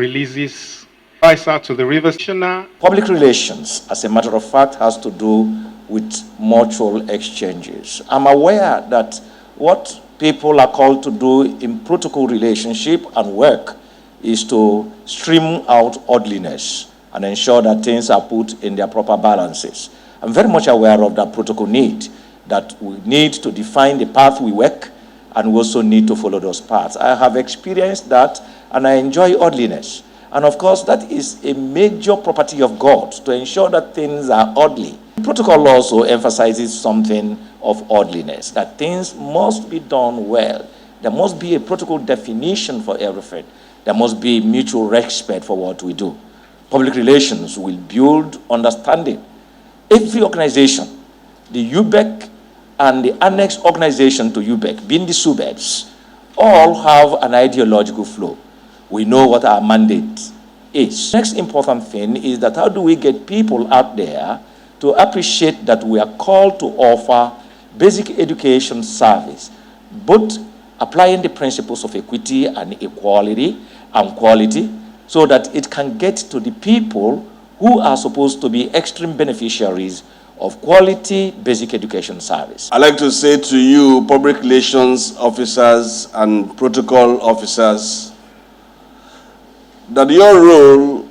releases advisor to the Rivers. Public relations, as a matter of fact, has to do with mutual exchanges. I'm aware that what people are called to do in protocol relationship and work is to stream out orderliness and ensure that things are put in their proper balances. I'm very much aware of that protocol need, that we need to define the path we work, and we also need to follow those paths. I have experienced that, and I enjoy orderliness. And of course, that is a major property of God, to ensure that things are orderly. Protocol also emphasizes something of orderliness, that things must be done well. There must be a protocol definition for everything. There must be mutual respect for what we do. Public relations will build understanding. Every organization, the UBEC and the annex organization to UBEC, being the SUBEBs, all have an ideological flow. We know what our mandate is. Next important thing is that how do we get people out there to appreciate that we are called to offer basic education service, both applying the principles of equity and equality and quality, so that it can get to the people who are supposed to be extreme beneficiaries of quality basic education service. I'd like to say to you, public relations officers and protocol officers, that your role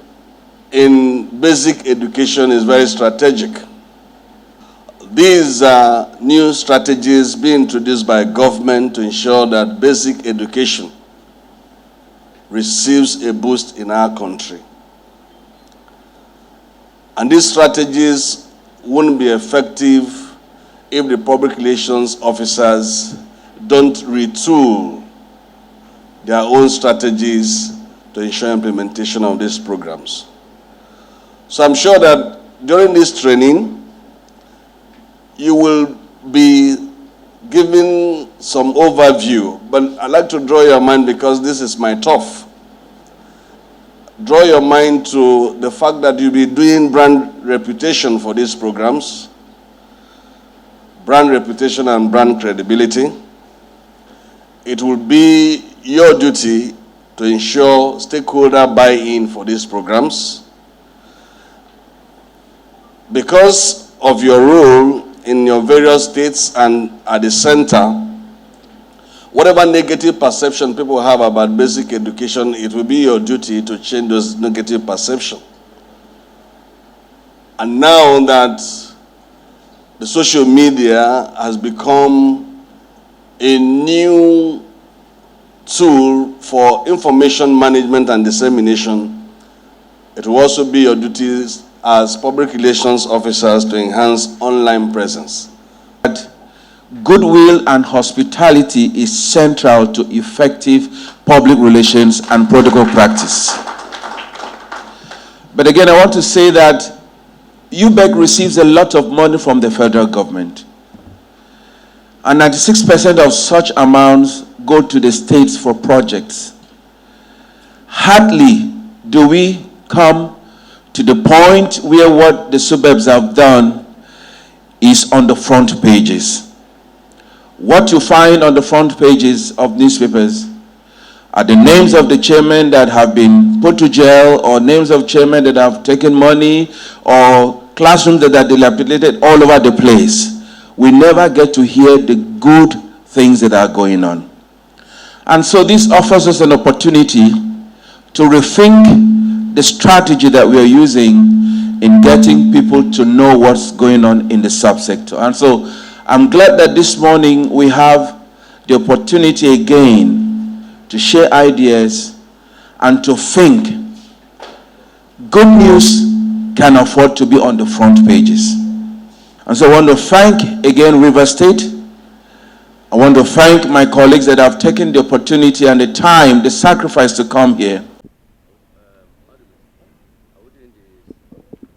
in basic education is very strategic. These are new strategies being introduced by government to ensure that basic education receives a boost in our country. And these strategies won't be effective if the public relations officers don't retool their own strategies to ensure implementation of these programs. So I'm sure that during this training, you will be given some overview, but I'd like to draw your mind, because this is my turf. Draw your mind to the fact that you'll be doing brand reputation for these programs, brand reputation and brand credibility. It will be your duty to ensure stakeholder buy-in for these programs. Because of your role in your various states and at the center, whatever negative perception people have about basic education, it will be your duty to change those negative perceptions. And now that the social media has become a new tool for information management and dissemination, it will also be your duties as public relations officers to enhance online presence. Goodwill and hospitality is central to effective public relations and protocol practice. But again, I want to say that UBEC receives a lot of money from the federal government, and 96% of such amounts go to the states for projects. Hardly do we come to the point where what the SUBEBs have done is on the front pages. What you find on the front pages of newspapers are the names of the chairmen that have been put to jail, or names of chairmen that have taken money, or classrooms that are dilapidated all over the place. We never get to hear the good things that are going on. And so this offers us an opportunity to rethink the strategy that we are using in getting people to know what's going on in the subsector. And so I'm glad that this morning we have the opportunity again to share ideas and to think. Good news can afford to be on the front pages. And so I want to thank again River State. I want to thank my colleagues that have taken the opportunity and the time, the sacrifice to come here.